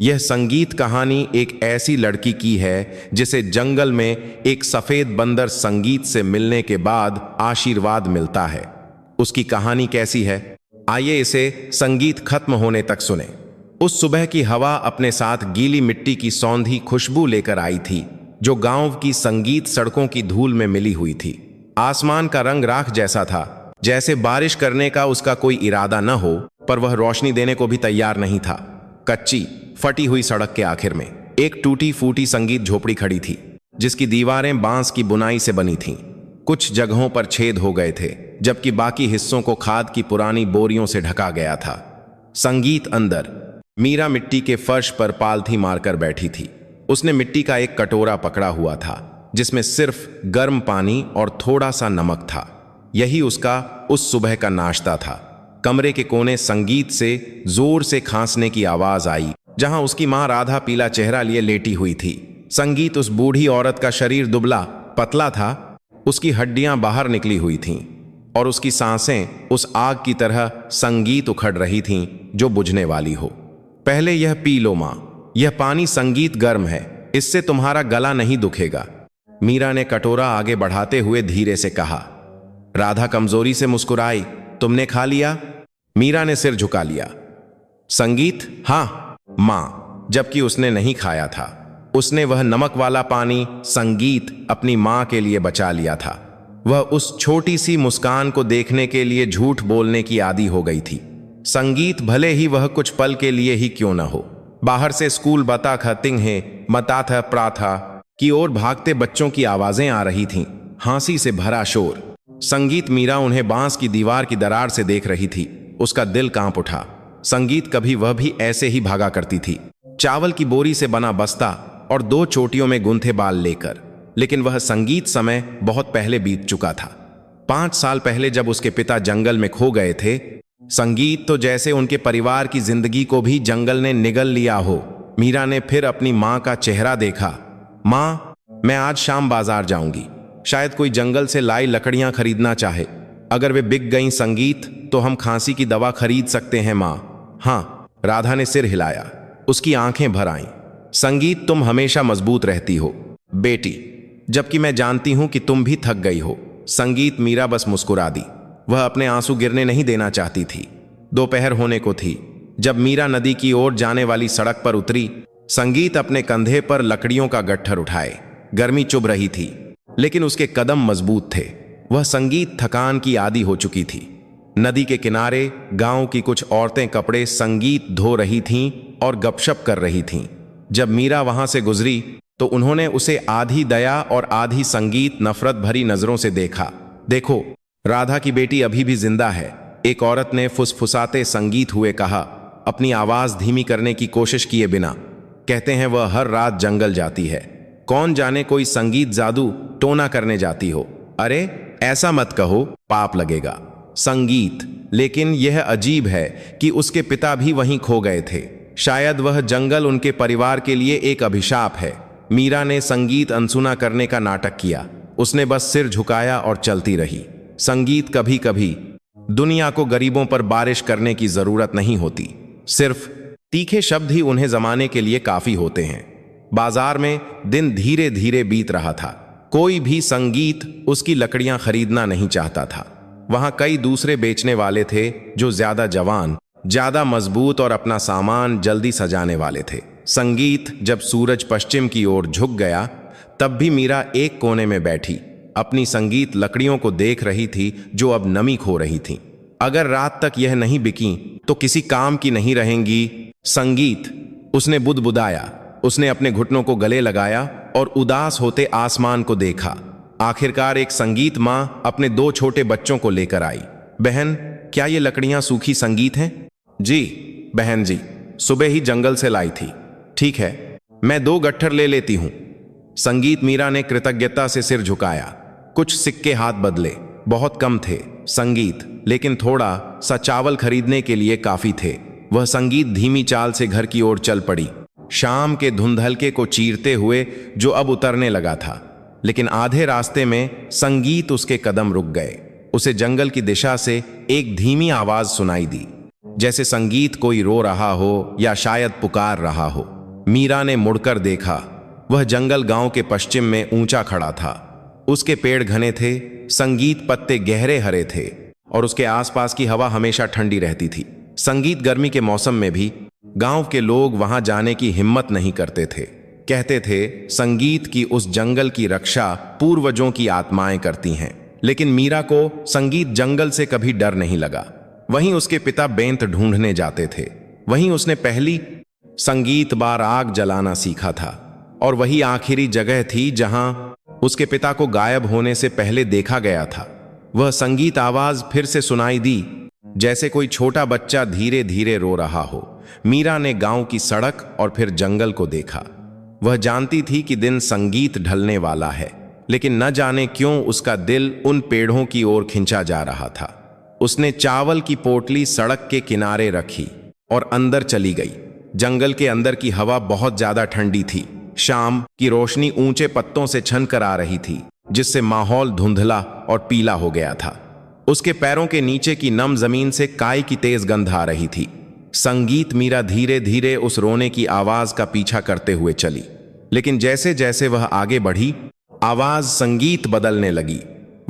यह संगीत कहानी एक ऐसी लड़की की है जिसे जंगल में एक सफेद बंदर संगीत से मिलने के बाद आशीर्वाद मिलता है। उसकी कहानी कैसी है, आइए इसे संगीत खत्म होने तक सुने। उस सुबह की हवा अपने साथ गीली मिट्टी की सौंधी खुशबू लेकर आई थी, जो गांव की संगीत सड़कों की धूल में मिली हुई थी। आसमान का रंग राख जैसा था, जैसे बारिश करने का उसका कोई इरादा न हो, पर वह रोशनी देने को भी तैयार नहीं था। कच्ची फटी हुई सड़क के आखिर में एक टूटी फूटी संगीत झोपड़ी खड़ी थी, जिसकी दीवारें बांस की बुनाई से बनी थीं। कुछ जगहों पर छेद हो गए थे, जबकि बाकी हिस्सों को खाद की पुरानी बोरियों से ढका गया था। संगीत अंदर मीरा मिट्टी के फर्श पर पालथी मारकर बैठी थी। उसने मिट्टी का एक कटोरा पकड़ा हुआ था, जिसमें सिर्फ गर्म पानी और थोड़ा सा नमक था। यही उसका उस सुबह का नाश्ता था। कमरे के कोने संगीत से जोर से खांसने की आवाज आई, जहां उसकी मां राधा पीला चेहरा लिए लेटी हुई थी। संगीत उस बूढ़ी औरत का शरीर दुबला पतला था, उसकी हड्डियां बाहर निकली हुई थीं और उसकी सांसें उस आग की तरह संगीत उखड़ रही थीं जो बुझने वाली हो। पहले यह पी लो मां, यह पानी संगीत गर्म है, इससे तुम्हारा गला नहीं दुखेगा, मीरा ने कटोरा आगे बढ़ाते हुए धीरे से कहा। राधा कमजोरी से मुस्कुराई। तुमने खा लिया? मीरा ने सिर झुका लिया। संगीत, हाँ मां, जबकि उसने नहीं खाया था। उसने वह नमक वाला पानी संगीत अपनी मां के लिए बचा लिया था। वह उस छोटी सी मुस्कान को देखने के लिए झूठ बोलने की आदी हो गई थी। संगीत, भले ही वह कुछ पल के लिए ही क्यों न हो। बाहर से स्कूल बता खतिंग है मताथ प्राथा की ओर भागते बच्चों की आवाजें आ रही थीं, हंसी से भरा शोर। संगीत, मीरा उन्हें बांस की दीवार की दरार से देख रही थी। उसका दिल कांप उठा। संगीत, कभी वह भी ऐसे ही भागा करती थी, चावल की बोरी से बना बस्ता और 2 चोटियों में गुंथे बाल लेकर। लेकिन वह संगीत समय बहुत पहले बीत चुका था। 5 साल पहले जब उसके पिता जंगल में खो गए थे। संगीत तो जैसे उनके परिवार की जिंदगी को भी जंगल ने निगल लिया हो। मीरा ने फिर अपनी मां का चेहरा देखा। मां, मैं आज शाम बाजार जाऊंगी, शायद कोई जंगल से लाई लकड़ियां खरीदना चाहे। अगर वे बिक गईं संगीत, तो हम खांसी की दवा खरीद सकते हैं मां। हाँ, राधा ने सिर हिलाया। उसकी आंखें भर आईं। संगीत, तुम हमेशा मजबूत रहती हो बेटी, जबकि मैं जानती हूं कि तुम भी थक गई हो। संगीत, मीरा बस मुस्कुरा दी। वह अपने आंसू गिरने नहीं देना चाहती थी। दोपहर होने को थी जब मीरा नदी की ओर जाने वाली सड़क पर उतरी। संगीत अपने कंधे पर लकड़ियों का गट्ठर उठाए। गर्मी चुभ रही थी, लेकिन उसके कदम मजबूत थे। वह संगीत थकान की आदी हो चुकी थी। नदी के किनारे गांव की कुछ औरतें कपड़े संगीत धो रही थीं और गपशप कर रही थीं। जब मीरा वहां से गुजरी तो उन्होंने उसे आधी दया और आधी संगीत नफरत भरी नजरों से देखा। देखो, राधा की बेटी अभी भी जिंदा है, एक औरत ने फुसफुसाते संगीत हुए कहा, अपनी आवाज धीमी करने की कोशिश किए बिना। कहते हैं वह हर रात जंगल जाती है। कौन जाने कोई संगीत जादू टोना करने जाती हो। अरे ऐसा मत कहो, पाप लगेगा। संगीत, लेकिन यह अजीब है कि उसके पिता भी वहीं खो गए थे। शायद वह जंगल उनके परिवार के लिए एक अभिशाप है। मीरा ने संगीत अनसुना करने का नाटक किया। उसने बस सिर झुकाया और चलती रही। संगीत, कभी कभी दुनिया को गरीबों पर बारिश करने की जरूरत नहीं होती, सिर्फ तीखे शब्द ही उन्हें जमाने के लिए काफी होते हैं। बाजार में दिन धीरे धीरे बीत रहा था। कोई भी संगीत उसकी लकड़ियां खरीदना नहीं चाहता था। वहां कई दूसरे बेचने वाले थे जो ज्यादा जवान, ज्यादा मजबूत और अपना सामान जल्दी सजाने वाले थे। संगीत, जब सूरज पश्चिम की ओर झुक गया, तब भी मीरा एक कोने में बैठी अपनी संगीत लकड़ियों को देख रही थी, जो अब नमी खो रही थीं। अगर रात तक यह नहीं बिकी तो किसी काम की नहीं रहेंगी। संगीत, उसने बुदबुदाया। उसने अपने घुटनों को गले लगाया और उदास होते आसमान को देखा। आखिरकार एक संगीत मां अपने 2 छोटे बच्चों को लेकर आई। बहन, क्या ये लकड़ियां सूखी संगीत हैं? जी बहन जी, सुबह ही जंगल से लाई थी। ठीक है, मैं 2 गट्ठर ले लेती हूं। संगीत, मीरा ने कृतज्ञता से सिर झुकाया। कुछ सिक्के हाथ बदले, बहुत कम थे संगीत, लेकिन थोड़ा सा चावल खरीदने के लिए काफी थे। वह संगीत धीमी चाल से घर की ओर चल पड़ी, शाम के धुंधलके को चीरते हुए जो अब उतरने लगा था। लेकिन आधे रास्ते में संगीत उसके कदम रुक गए। उसे जंगल की दिशा से एक धीमी आवाज सुनाई दी। जैसे संगीत कोई रो रहा हो या शायद पुकार रहा हो। मीरा ने मुड़कर देखा। वह जंगल गांव के पश्चिम में ऊंचा खड़ा था। उसके पेड़ घने थे, संगीत पत्ते गहरे हरे थे और उसके आसपास की हवा हमेशा ठंडी रहती थी। संगीत गर्मी के मौसम में भी गांव के लोग वहां जाने की हिम्मत नहीं करते थे। कहते थे संगीत की उस जंगल की रक्षा पूर्वजों की आत्माएं करती हैं। लेकिन मीरा को संगीत जंगल से कभी डर नहीं लगा। वहीं उसके पिता बेंत ढूंढने जाते थे। वहीं उसने पहली संगीत बार आग जलाना सीखा था और वही आखिरी जगह थी जहां उसके पिता को गायब होने से पहले देखा गया था। वह संगीत आवाज फिर से सुनाई दी, जैसे कोई छोटा बच्चा धीरे धीरे रो रहा हो। मीरा ने गांव की सड़क और फिर जंगल को देखा। वह जानती थी कि दिन संगीत ढलने वाला है, लेकिन न जाने क्यों उसका दिल उन पेड़ों की ओर खिंचा जा रहा था। उसने चावल की पोटली सड़क के किनारे रखी और अंदर चली गई। जंगल के अंदर की हवा बहुत ज्यादा ठंडी थी। शाम की रोशनी ऊंचे पत्तों से छनकर आ रही थी, जिससे माहौल धुंधला और पीला हो गया था। उसके पैरों के नीचे की नम जमीन से काई की तेज गंध आ रही थी। संगीत मीरा धीरे धीरे उस रोने की आवाज का पीछा करते हुए चली, लेकिन जैसे जैसे वह आगे बढ़ी, आवाज संगीत बदलने लगी।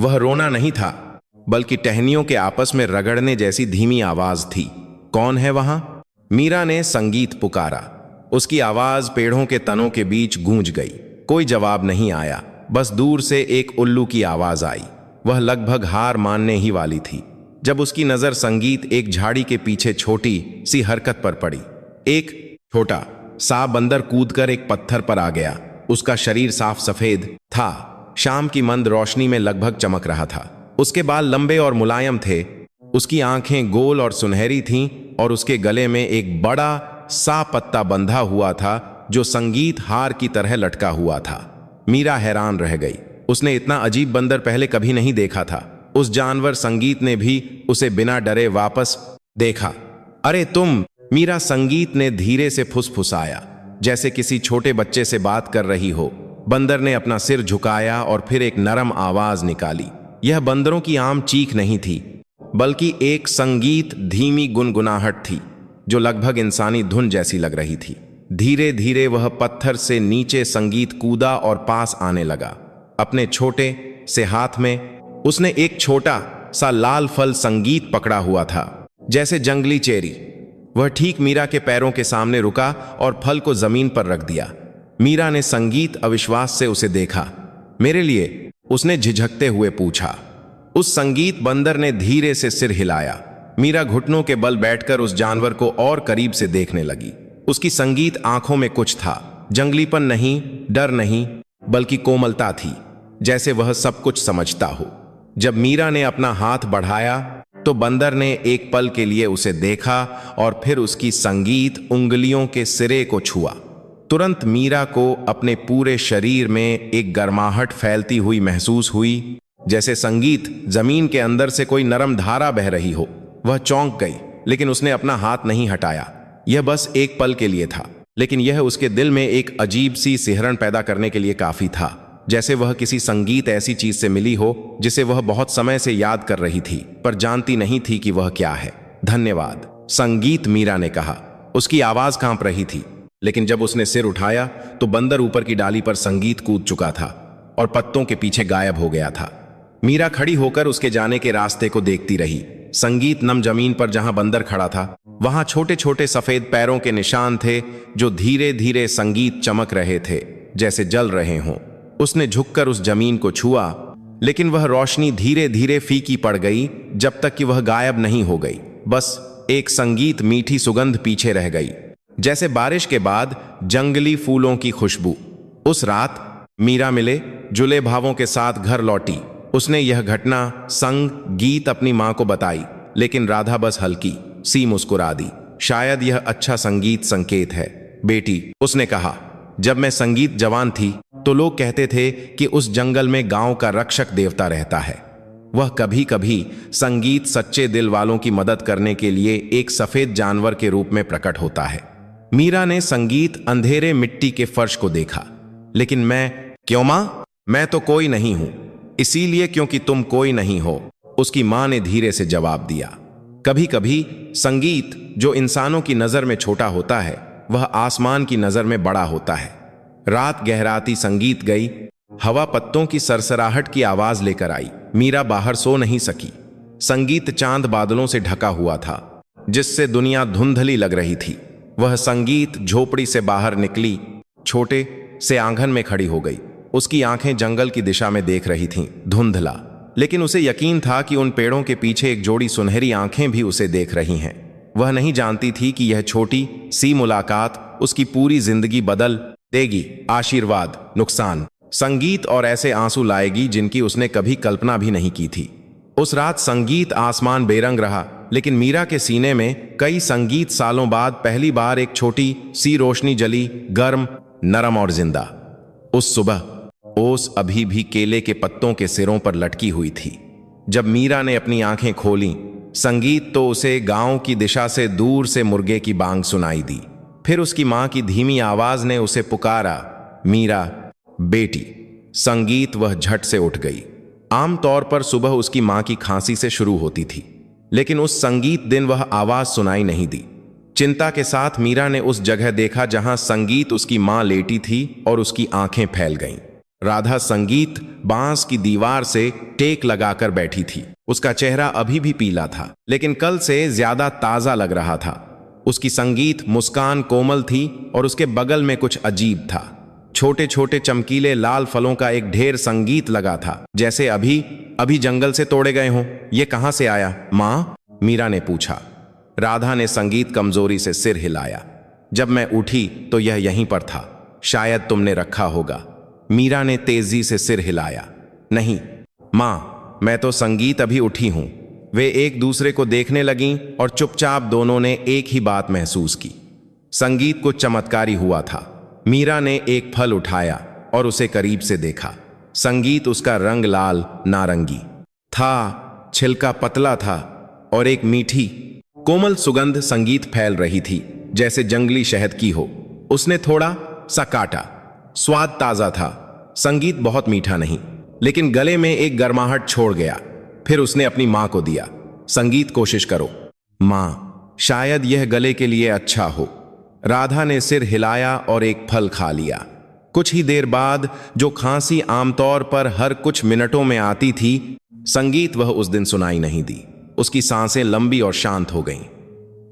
वह रोना नहीं था, बल्कि टहनियों के आपस में रगड़ने जैसी धीमी आवाज थी। कौन है वहां? मीरा ने संगीत पुकारा। उसकी आवाज पेड़ों के तनों के बीच गूंज गई। कोई जवाब नहीं आया, बस दूर से एक उल्लू की आवाज आई। वह लगभग हार मानने ही वाली थी जब उसकी नजर संगीत एक झाड़ी के पीछे छोटी सी हरकत पर पड़ी। एक छोटा सा बंदर कूदकर एक पत्थर पर आ गया। उसका शरीर साफ सफेद था, शाम की मंद रोशनी में लगभग चमक रहा था। उसके बाल लंबे और मुलायम थे, उसकी आंखें गोल और सुनहरी थीं और उसके गले में एक बड़ा सा पत्ता बंधा हुआ था जो संगीत हार की तरह लटका हुआ था। मीरा हैरान रह गई। उसने इतना अजीब बंदर पहले कभी नहीं देखा था। उस जानवर संगीत ने भी उसे बिना डरे वापस देखा। अरे तुम! मीरा संगीत ने धीरे से फुसफुसाया, जैसे किसी छोटे बच्चे से बात कर रही हो। बंदर ने अपना सिर झुकाया और फिर एक नरम आवाज निकाली। यह बंदरों की आम चीख नहीं थी, बल्कि एक संगीत धीमी गुनगुनाहट थी जो लगभग इंसानी धुन जैसी लग रही थी। धीरे धीरे वह पत्थर से नीचे संगीत कूदा और पास आने लगा। अपने छोटे से हाथ में उसने एक छोटा सा लाल फल संगीत पकड़ा हुआ था, जैसे जंगली चेरी। वह ठीक मीरा के पैरों के सामने रुका और फल को जमीन पर रख दिया। मीरा ने संगीत अविश्वास से उसे देखा। मेरे लिए? उसने झिझकते हुए पूछा। उस संगीत बंदर ने धीरे से सिर हिलाया। मीरा घुटनों के बल बैठकर उस जानवर को और करीब से देखने लगी। उसकी संगीत आंखों में कुछ था, जंगलीपन नहीं, डर नहीं, बल्कि कोमलता थी, जैसे वह सब कुछ समझता हो। जब मीरा ने अपना हाथ बढ़ाया तो बंदर ने एक पल के लिए उसे देखा और फिर उसकी संगीत उंगलियों के सिरे को छुआ। तुरंत मीरा को अपने पूरे शरीर में एक गर्माहट फैलती हुई महसूस हुई, जैसे संगीत जमीन के अंदर से कोई नरम धारा बह रही हो। वह चौंक गई, लेकिन उसने अपना हाथ नहीं हटाया। यह बस एक पल के लिए था, लेकिन यह उसके दिल में एक अजीब सी सिहरन पैदा करने के लिए काफी था, जैसे वह किसी संगीत ऐसी चीज से मिली हो जिसे वह बहुत समय से याद कर रही थी, पर जानती नहीं थी कि वह क्या है। धन्यवाद संगीत, मीरा ने कहा। उसकी आवाज कांप रही थी, लेकिन जब उसने सिर उठाया तो बंदर ऊपर की डाली पर संगीत कूद चुका था और पत्तों के पीछे गायब हो गया था। मीरा खड़ी होकर उसके जाने के रास्ते को देखती रही। संगीत नम जमीन पर जहां बंदर खड़ा था, वहां छोटे छोटे सफेद पैरों के निशान थे जो धीरे धीरे संगीत चमक रहे थे, जैसे जल रहे हों। उसने झुककर उस जमीन को छुआ, लेकिन वह रोशनी धीरे धीरे फीकी पड़ गई, जब तक कि वह गायब नहीं हो गई। बस एक संगीत मीठी सुगंध पीछे रह गई, जैसे बारिश के बाद जंगली फूलों की खुशबू। उस रात मीरा मिले जुले भावों के साथ घर लौटी। उसने यह घटना संगीत अपनी मां को बताई, लेकिन राधा बस हल्की सी मुस्कुरा दी। शायद यह अच्छा संगीत संकेत है बेटी, उसने कहा। जब मैं संगीत जवान थी तो लोग कहते थे कि उस जंगल में गांव का रक्षक देवता रहता है। वह कभी कभी संगीत सच्चे दिल वालों की मदद करने के लिए एक सफेद जानवर के रूप में प्रकट होता है। मीरा ने संगीत अंधेरे मिट्टी के फर्श को देखा। लेकिन मैं? क्यों मां? मैं तो कोई नहीं हूं। इसीलिए क्योंकि तुम कोई नहीं हो, उसकी मां ने धीरे से जवाब दिया। कभी कभी संगीत जो इंसानों की नजर में छोटा होता है, वह आसमान की नजर में बड़ा होता है। रात गहराती संगीत गई, हवा पत्तों की सरसराहट की आवाज लेकर आई। मीरा बाहर सो नहीं सकी। संगीत चांद बादलों से ढका हुआ था, जिससे दुनिया धुंधली लग रही थी। वह संगीत झोपड़ी से बाहर निकली, छोटे से आंगन में खड़ी हो गई। उसकी आंखें जंगल की दिशा में देख रही थीं, धुंधला, लेकिन उसे यकीन था कि उन पेड़ों के पीछे एक जोड़ी सुनहरी आंखें भी उसे देख रही हैं। वह नहीं जानती थी कि यह छोटी सी मुलाकात उसकी पूरी जिंदगी बदल देगी। आशीर्वाद, नुकसान, संगीत और ऐसे आंसू लाएगी जिनकी उसने कभी कल्पना भी नहीं की थी। उस रात संगीत आसमान बेरंग रहा, लेकिन मीरा के सीने में कई संगीत सालों बाद पहली बार एक छोटी सी रोशनी जली, गर्म, नरम और जिंदा। उस सुबह ओस अभी भी केले के पत्तों के सिरों पर लटकी हुई थी। जब मीरा ने अपनी आंखें खोलीं, संगीत तो उसे गांव की दिशा से दूर से मुर्गे की बांग सुनाई दी। फिर उसकी मां की धीमी आवाज ने उसे पुकारा, मीरा बेटी। संगीत वह झट से उठ गई। आमतौर पर सुबह उसकी मां की खांसी से शुरू होती थी, लेकिन उस संगीत दिन वह आवाज सुनाई नहीं दी। चिंता के साथ मीरा ने उस जगह देखा जहां संगीत उसकी मां लेटी थी और उसकी आंखें फैल गईं। राधा संगीत बांस की दीवार से टेक लगाकर बैठी थी। उसका चेहरा अभी भी पीला था, लेकिन कल से ज्यादा ताजा लग रहा था। उसकी संगीत मुस्कान कोमल थी और उसके बगल में कुछ अजीब था। छोटे छोटे चमकीले लाल फलों का एक ढेर संगीत लगा था, जैसे अभी अभी जंगल से तोड़े गए हों। ये कहां से आया मां? मीरा ने पूछा। राधा ने संगीत कमजोरी से सिर हिलाया। जब मैं उठी तो यह यहीं पर था, शायद तुमने रखा होगा। मीरा ने तेजी से सिर हिलाया। नहीं मां, मैं तो संगीत अभी उठी हूं। वे एक दूसरे को देखने लगीं और चुपचाप दोनों ने एक ही बात महसूस की। संगीत कुछ चमत्कारी हुआ था। मीरा ने एक फल उठाया और उसे करीब से देखा। संगीत उसका रंग लाल नारंगी था, छिलका पतला था और एक मीठी कोमल सुगंध संगीत फैल रही थी, जैसे जंगली शहद की हो। उसने थोड़ा सा काटा। स्वाद ताजा था। संगीत बहुत मीठा नहीं, लेकिन गले में एक गर्माहट छोड़ गया। फिर उसने अपनी मां को दिया। संगीत, कोशिश करो मां, शायद यह गले के लिए अच्छा हो। राधा ने सिर हिलाया और एक फल खा लिया। कुछ ही देर बाद, जो खांसी आमतौर पर हर कुछ मिनटों में आती थी, संगीत वह उस दिन सुनाई नहीं दी। उसकी सांसें लंबी और शांत हो गईं।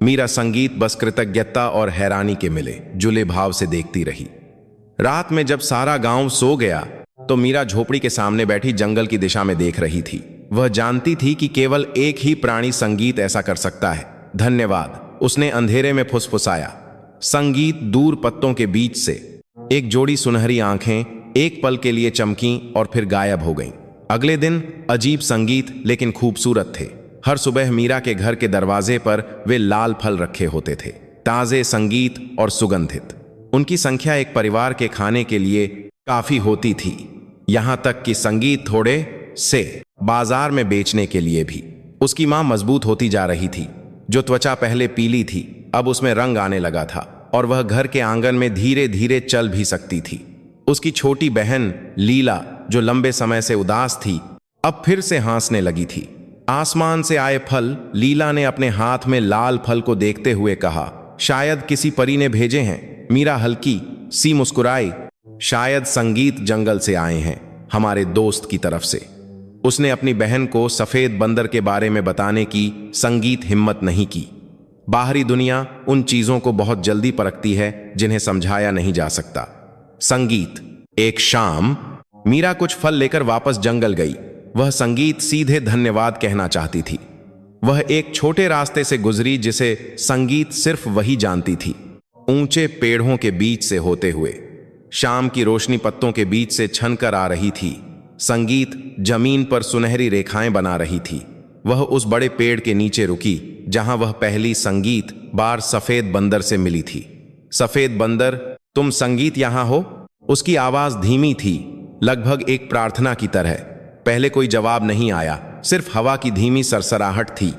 मीरा संगीत बस कृतज्ञता और हैरानी के मिले जुले भाव से देखती रही। रात में जब सारा गांव सो गया तो मीरा झोपड़ी के सामने बैठी जंगल की दिशा में देख रही थी। वह जानती थी कि केवल एक ही प्राणी संगीत ऐसा कर सकता है। धन्यवाद, उसने अंधेरे में फुसफुसाया। संगीत दूर पत्तों के बीच से एक जोड़ी सुनहरी आंखें एक पल के लिए चमकीं और फिर गायब हो गईं। अगले दिन अजीब संगीत लेकिन खूबसूरत थे। हर सुबह मीरा के घर के दरवाजे पर वे लाल फल रखे होते थे, ताजे, संगीत और सुगंधित। उनकी संख्या एक परिवार के खाने के लिए काफी होती थी, यहां तक कि संगीत थोड़े से बाजार में बेचने के लिए भी। उसकी मां मजबूत होती जा रही थी। जो त्वचा पहले पीली थी, अब उसमें रंग आने लगा था और वह घर के आंगन में धीरे धीरे चल भी सकती थी। उसकी छोटी बहन लीला, जो लंबे समय से उदास थी, अब फिर से हंसने लगी थी। आसमान से आए फल, लीला ने अपने हाथ में लाल फल को देखते हुए कहा, शायद किसी परी ने भेजे हैं। मीरा हल्की सी मुस्कुराई। शायद संगीत जंगल से आए हैं, हमारे दोस्त की तरफ से। उसने अपनी बहन को सफेद बंदर के बारे में बताने की संगीत हिम्मत नहीं की। बाहरी दुनिया उन चीजों को बहुत जल्दी परखती है जिन्हें समझाया नहीं जा सकता। संगीत। एक शाम मीरा कुछ फल लेकर वापस जंगल गई। वह संगीत सीधे धन्यवाद कहना चाहती थी। वह एक छोटे रास्ते से गुजरी जिसे संगीत सिर्फ वही जानती थी। ऊंचे पेड़ों के बीच से होते हुए शाम की रोशनी पत्तों के बीच से छनकर आ रही थी। संगीत जमीन पर सुनहरी रेखाएं बना रही थी। वह उस बड़े पेड़ के नीचे रुकी जहां वह पहली संगीत बार सफेद बंदर से मिली थी। सफेद बंदर, तुम संगीत यहां हो? उसकी आवाज धीमी थी, लगभग एक प्रार्थना की तरह। पहले कोई जवाब नहीं आया, सिर्फ हवा की धीमी सरसराहट थी।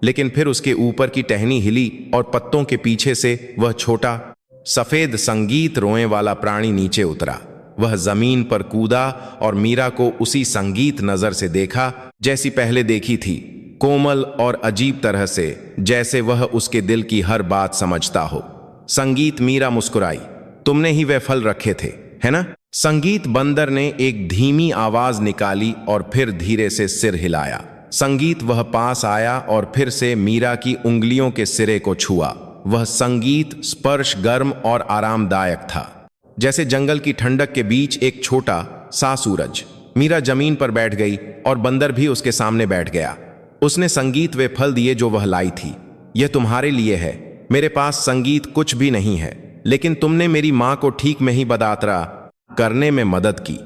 लेकिन फिर उसके ऊपर की टहनी हिली और पत्तों के पीछे से वह छोटा सफेद संगीत रोए वाला प्राणी नीचे उतरा। वह जमीन पर कूदा और मीरा को उसी संगीत नजर से देखा जैसी पहले देखी थी। कोमल और अजीब तरह से, जैसे वह उसके दिल की हर बात समझता हो। संगीत, मीरा मुस्कुराई। तुमने ही वे फल रखे थे, है ना? संगीत बंदर ने एक धीमी आवाज निकाली और फिर धीरे से सिर हिलाया। संगीत वह पास आया और फिर से मीरा की उंगलियों के सिरे को छुआ। वह संगीत स्पर्श गर्म और आरामदायक था, जैसे जंगल की ठंडक के बीच एक छोटा सा सूरज। मीरा जमीन पर बैठ गई और बंदर भी उसके सामने बैठ गया। उसने संगीत वे फल दिए जो वह लाई थी। यह तुम्हारे लिए है। मेरे पास संगीत कुछ भी नहीं है, लेकिन तुमने मेरी मां को ठीक में ही बदातरा करने में मदद की।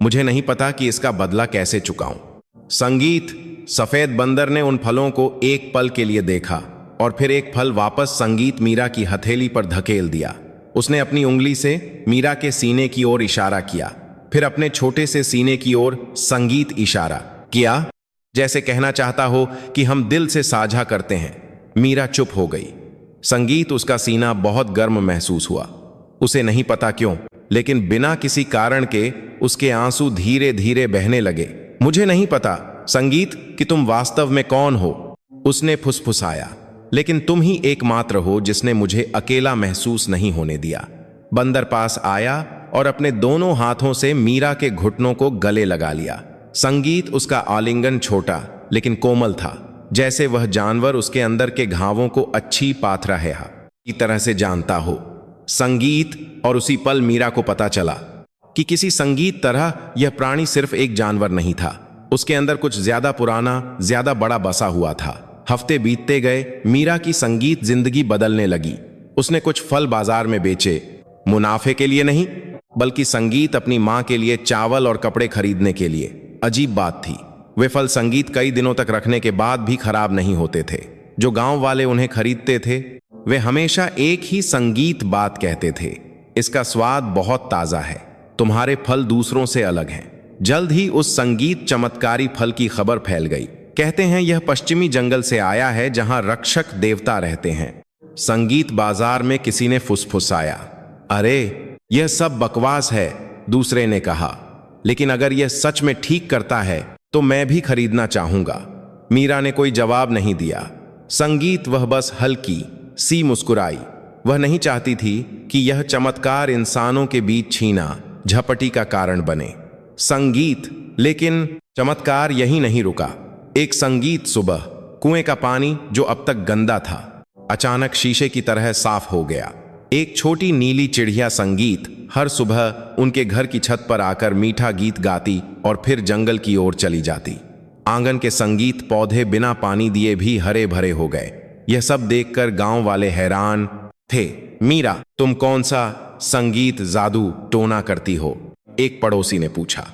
मुझे नहीं पता कि इसका बदला कैसे चुकाऊं। संगीत, सफेद बंदर ने उन फलों को एक पल के लिए देखा और फिर एक फल वापस संगीत मीरा की हथेली पर धकेल दिया। उसने अपनी उंगली से मीरा के सीने की ओर इशारा किया, फिर अपने छोटे से सीने की ओर संगीत इशारा किया, जैसे कहना चाहता हो कि हम दिल से साझा करते हैं। मीरा चुप हो गई। संगीत, उसका सीना बहुत गर्म महसूस हुआ। उसे नहीं पता क्यों, लेकिन बिना किसी कारण के उसके आंसू धीरे धीरे बहने लगे। मुझे नहीं पता संगीत कि तुम वास्तव में कौन हो, उसने फुसफुसाया, लेकिन तुम ही एकमात्र हो जिसने मुझे अकेला महसूस नहीं होने दिया। बंदर पास आया और अपने दोनों हाथों से मीरा के घुटनों को गले लगा लिया। संगीत, उसका आलिंगन छोटा लेकिन कोमल था, जैसे वह जानवर उसके अंदर के घावों को अच्छी पाथराहेहा की तरह से जानता हो। संगीत, और उसी पल मीरा को पता चला कि किसी संगीत तरह यह प्राणी सिर्फ एक जानवर नहीं था। उसके अंदर कुछ ज्यादा पुराना, ज्यादा बड़ा बसा हुआ था। हफ्ते बीतते गए, मीरा की संगीत जिंदगी बदलने लगी। उसने कुछ फल बाजार में बेचे, मुनाफे के लिए नहीं, बल्कि संगीत अपनी मां के लिए चावल और कपड़े खरीदने के लिए। अजीब बात थी, वे फल संगीत कई दिनों तक रखने के बाद भी खराब नहीं होते थे। जो गांव वाले उन्हें खरीदते थे, वे हमेशा एक ही संगीत बात कहते थे, इसका स्वाद बहुत ताजा है, तुम्हारे फल दूसरों से अलग हैं। जल्द ही उस संगीत चमत्कारी फल की खबर फैल गई। कहते हैं यह पश्चिमी जंगल से आया है जहां रक्षक देवता रहते हैं। संगीत बाजार में किसी ने फुसफुसाया, अरे यह सब बकवास है, दूसरे ने कहा, लेकिन अगर यह सच में ठीक करता है तो मैं भी खरीदना चाहूंगा। मीरा ने कोई जवाब नहीं दिया। संगीत, वह बस हल्की सी मुस्कुराई। वह नहीं चाहती थी कि यह चमत्कार इंसानों के बीच छीना झपटी का कारण बने। संगीत, लेकिन चमत्कार यही नहीं रुका। एक संगीत सुबह, कुएं का पानी जो अब तक गंदा था, अचानक शीशे की तरह साफ हो गया। एक छोटी नीली चिड़िया संगीत हर सुबह उनके घर की छत पर आकर मीठा गीत गाती और फिर जंगल की ओर चली जाती। आंगन के संगीत पौधे बिना पानी दिए भी हरे भरे हो गए। यह सब देखकर गांव वाले हैरान थे। मीरा, तुम कौन सा संगीत जादू टोना करती हो? एक पड़ोसी ने पूछा।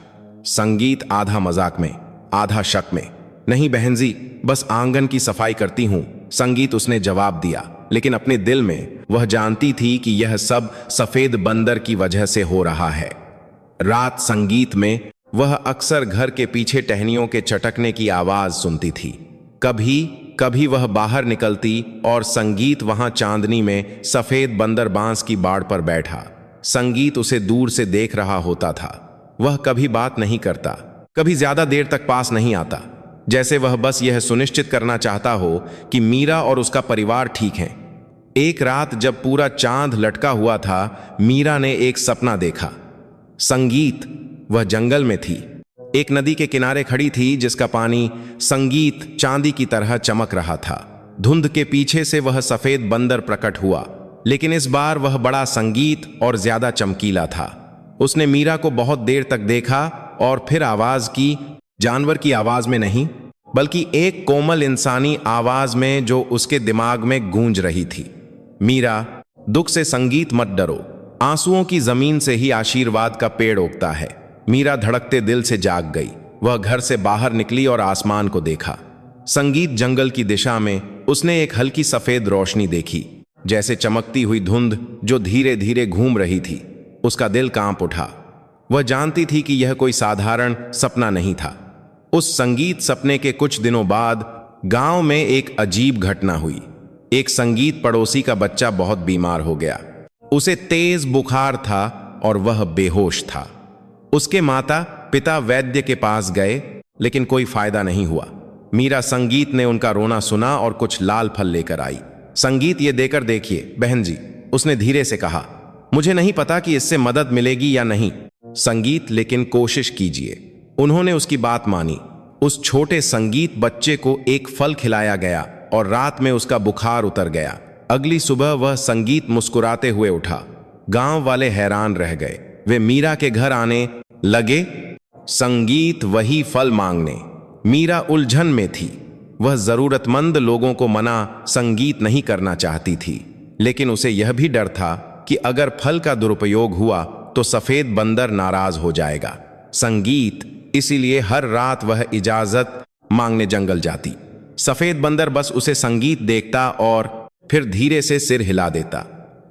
संगीत, आधा मजाक में आधा शक में, नहीं बहन जी, बस आंगन की सफाई करती हूं, संगीत, उसने जवाब दिया। लेकिन अपने दिल में वह जानती थी कि यह सब सफेद बंदर की वजह से हो रहा है। रात संगीत में वह अक्सर घर के पीछे टहनियों के चटकने की आवाज सुनती थी। कभी कभी वह बाहर निकलती और संगीत वहां चांदनी में सफेद बंदर बांस की बाड़ पर बैठा। संगीत उसे दूर से देख रहा होता था। वह कभी बात नहीं करता, कभी ज्यादा देर तक पास नहीं आता, जैसे वह बस यह सुनिश्चित करना चाहता हो कि मीरा और उसका परिवार ठीक हैं। एक रात जब पूरा चांद लटका हुआ था, मीरा ने एक सपना देखा। संगीत, वह जंगल में थी, एक नदी के किनारे खड़ी थी जिसका पानी संगीत चांदी की तरह चमक रहा था। धुंध के पीछे से वह सफेद बंदर प्रकट हुआ, लेकिन इस बार वह बड़ा संगीत और ज्यादा चमकीला था। उसने मीरा को बहुत देर तक देखा और फिर आवाज की, जानवर की आवाज में नहीं, बल्कि एक कोमल इंसानी आवाज में जो उसके दिमाग में गूंज रही थी। मीरा, दुख से संगीत मत डरो, आंसुओं की जमीन से ही आशीर्वाद का पेड़ उगता है। मीरा धड़कते दिल से जाग गई। वह घर से बाहर निकली और आसमान को देखा। संगीत जंगल की दिशा में उसने एक हल्की सफेद रोशनी देखी, जैसे चमकती हुई धुंध जो धीरे धीरे घूम रही थी। उसका दिल कांप उठा। वह जानती थी कि यह कोई साधारण सपना नहीं था। उस संगीत सपने के कुछ दिनों बाद गांव में एक अजीब घटना हुई। एक संगीत पड़ोसी का बच्चा बहुत बीमार हो गया। उसे तेज बुखार था और वह बेहोश था। उसके माता पिता वैद्य के पास गए, लेकिन कोई फायदा नहीं हुआ। मीरा संगीत ने उनका रोना सुना और कुछ लाल फल लेकर आई। संगीत, ये देकर देखिए बहन जी, उसने धीरे से कहा। मुझे नहीं पता कि इससे मदद मिलेगी या नहीं। संगीत, लेकिन कोशिश कीजिए। उन्होंने उसकी बात मानी। उस छोटे संगीत बच्चे को एक फल खिलाया गया और रात में उसका बुखार उतर गया। अगली सुबह वह संगीत मुस्कुराते हुए उठा। गांव वाले हैरान रह गए। वे मीरा के घर आने लगे, संगीत वही फल मांगने। मीरा उलझन में थी। वह जरूरतमंद लोगों को मना संगीत नहीं करना चाहती थी, लेकिन उसे यह भी डर था कि अगर फल का दुरुपयोग हुआ तो सफेद बंदर नाराज हो जाएगा। संगीत इसीलिए हर रात वह इजाजत मांगने जंगल जाती। सफेद बंदर बस उसे संगीत देखता और फिर धीरे से सिर हिला देता।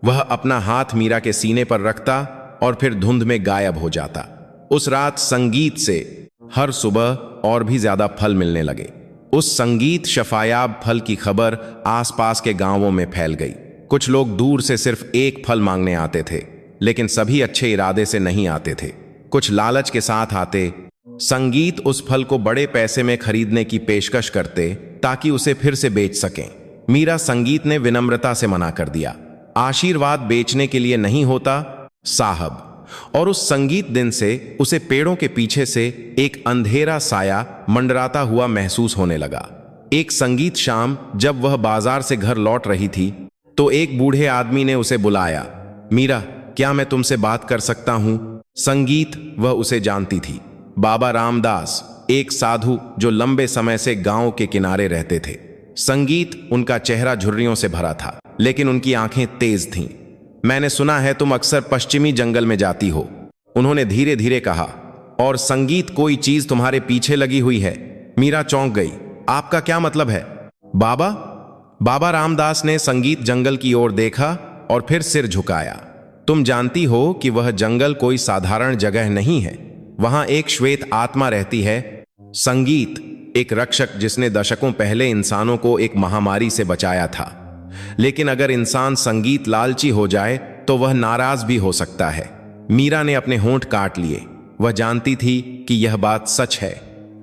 वह अपना हाथ मीरा के सीने पर रखता और फिर धुंध में गायब हो जाता। उस रात संगीत से हर सुबह और भी ज्यादा फल मिलने लगे। उस संगीत शफायाब फल की खबर आसपास के गांवों में फैल गई। कुछ लोग दूर से सिर्फ एक फल मांगने आते थे, लेकिन सभी अच्छे इरादे से नहीं आते थे। कुछ लालच के साथ आते। संगीत उस फल को बड़े पैसे में खरीदने की पेशकश करते ताकि उसे फिर से बेच सकें। मीरा संगीत ने विनम्रता से मना कर दिया। आशीर्वाद बेचने के लिए नहीं होता साहब। और उस संगीत दिन से उसे पेड़ों के पीछे से एक अंधेरा साया मंडराता हुआ महसूस होने लगा। एक संगीत शाम जब वह बाजार से घर लौट रही थी तो एक बूढ़े आदमी ने उसे बुलाया। मीरा, क्या मैं तुमसे बात कर सकता हूं? संगीत, वह उसे जानती थी। बाबा रामदास, एक साधु जो लंबे समय से गांव के किनारे रहते थे। संगीत, उनका चेहरा झुर्रियों से भरा था, लेकिन उनकी आंखें तेज थीं। मैंने सुना है तुम अक्सर पश्चिमी जंगल में जाती हो, उन्होंने धीरे धीरे कहा। और संगीत, कोई चीज तुम्हारे पीछे लगी हुई है। मीरा चौंक गई। आपका क्या मतलब है? बाबा रामदास ने संगीत जंगल की ओर देखा और फिर सिर झुकाया। तुम जानती हो कि वह जंगल कोई साधारण जगह नहीं है। वहां एक श्वेत आत्मा रहती है। संगीत, एक रक्षक जिसने दशकों पहले इंसानों को एक महामारी से बचाया था। लेकिन अगर इंसान संगीत लालची हो जाए तो वह नाराज भी हो सकता है। मीरा ने अपने होंठ काट लिए। वह जानती थी कि यह बात सच है,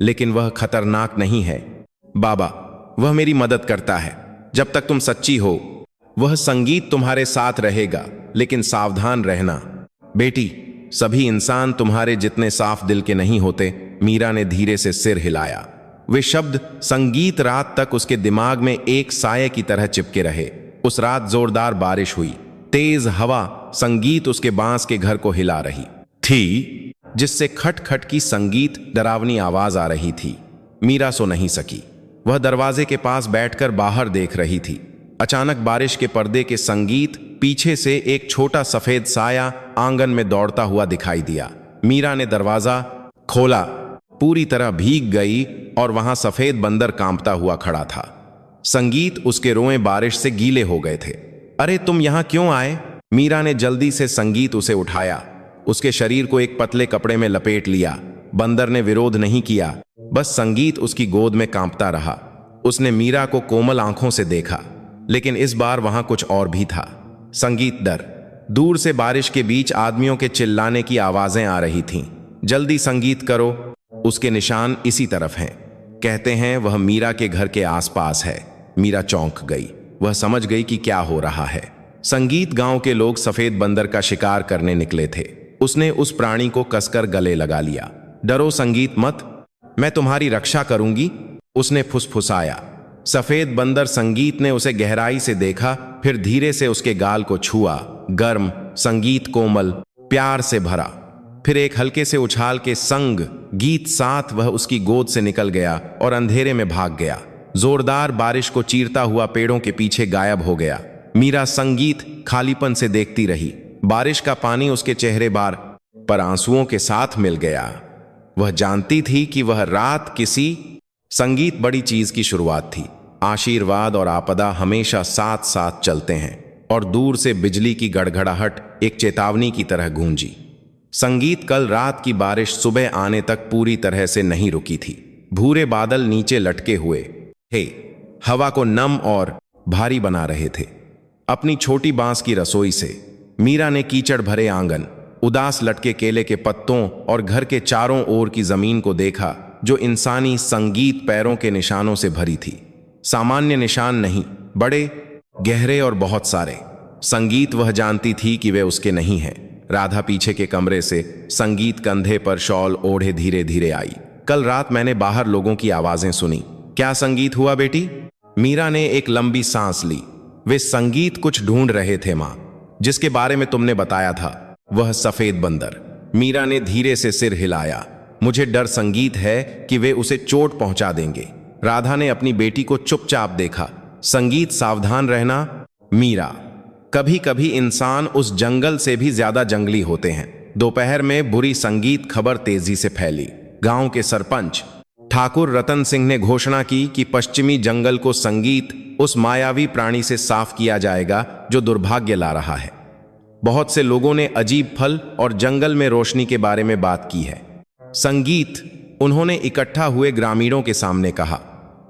लेकिन वह खतरनाक नहीं है। बाबा, वह मेरी मदद करता है। जब तक तुम सच्ची हो, वह संगीत तुम्हारे साथ रहेगा, लेकिन सावधान रहना। बेटी, सभी इंसान तुम्हारे जितने साफ दिल के नहीं होते। मीरा ने धीरे से सिर हिलाया। वे शब्द संगीत रात तक उसके दिमाग में एक साये की तरह चिपके रहे। उस रात जोरदार बारिश हुई। तेज हवा संगीत उसके बांस के घर को हिला रही थी, जिससे खट खट की संगीत डरावनी आवाज आ रही थी। मीरा सो नहीं सकी। वह दरवाजे के पास बैठकर बाहर देख रही थी। अचानक बारिश के पर्दे के संगीत पीछे से एक छोटा सफेद साया आंगन में दौड़ता हुआ दिखाई दिया। मीरा ने दरवाजा खोला। पूरी तरह भीग गई और वहां सफेद बंदर कांपता हुआ खड़ा था। संगीत, उसके रोएं बारिश से गीले हो गए थे। अरे तुम यहां क्यों आए? मीरा ने जल्दी से संगीत उसे उठाया। उसके शरीर को एक पतले कपड़े में लपेट लिया। बंदर ने विरोध नहीं किया, बस संगीत उसकी गोद में कांपता रहा। उसने मीरा को कोमल आंखों से देखा, लेकिन इस बार वहां कुछ और भी था। संगीत डर। दूर से बारिश के बीच आदमियों के चिल्लाने की आवाजें आ रही थीं। जल्दी संगीत करो, उसके निशान इसी तरफ हैं। कहते हैं वह मीरा के घर के आसपास है। मीरा चौंक गई। वह समझ गई कि क्या हो रहा है। संगीत, गांव के लोग सफेद बंदर का शिकार करने निकले थे। उसने उस प्राणी को कसकर गले लगा लिया। डरो संगीत मत, मैं तुम्हारी रक्षा करूंगी, उसने फुसफुसाया। सफेद बंदर, संगीत ने उसे गहराई से देखा, फिर धीरे से उसके गाल को छुआ। गर्म, संगीत कोमल, प्यार से भरा। फिर एक हल्के से उछाल के संग गीत साथ वह उसकी गोद से निकल गया और अंधेरे में भाग गया। जोरदार बारिश को चीरता हुआ पेड़ों के पीछे गायब हो गया। मीरा संगीत खालीपन से देखती रही। बारिश का पानी उसके चेहरे बार पर आंसुओं के साथ मिल गया। वह जानती थी कि वह रात किसी संगीत बड़ी चीज की शुरुआत थी। आशीर्वाद और आपदा हमेशा साथ साथ चलते हैं। और दूर से बिजली की गड़गड़ाहट एक चेतावनी की तरह गूंजी। संगीत, कल रात की बारिश सुबह आने तक पूरी तरह से नहीं रुकी थी। भूरे बादल नीचे लटके हुए थे, हवा को नम और भारी बना रहे थे। अपनी छोटी बांस की रसोई से मीरा ने कीचड़ भरे आंगन, उदास लटके केले के पत्तों और घर के चारों ओर की जमीन को देखा। जो इंसानी संगीत पैरों के निशानों से भरी थी। सामान्य निशान नहीं, बड़े, गहरे और बहुत सारे। संगीत वह जानती थी कि वे उसके नहीं हैं। राधा पीछे के कमरे से संगीत कंधे पर शॉल ओढ़े धीरे धीरे आई। कल रात मैंने बाहर लोगों की आवाजें सुनी। क्या संगीत हुआ बेटी? मीरा ने एक लंबी सांस ली। वे संगीत कुछ ढूंढ रहे थे मां, जिसके बारे में तुमने बताया था, वह सफेद बंदर। मीरा ने धीरे से सिर हिलाया। मुझे डर संगीत है कि वे उसे चोट पहुंचा देंगे। राधा ने अपनी बेटी को चुपचाप देखा। संगीत, सावधान रहना। मीरा, कभी कभी इंसान उस जंगल से भी ज्यादा जंगली होते हैं। दोपहर में बुरी संगीत खबर तेजी से फैली। गांव के सरपंच ठाकुर रतन सिंह ने घोषणा की कि पश्चिमी जंगल को संगीत उस मायावी प्राणी से साफ किया जाएगा जो दुर्भाग्य ला रहा है। बहुत से लोगों ने अजीब फल और जंगल में रोशनी के बारे में बात की है। संगीत, उन्होंने इकट्ठा हुए ग्रामीणों के सामने कहा,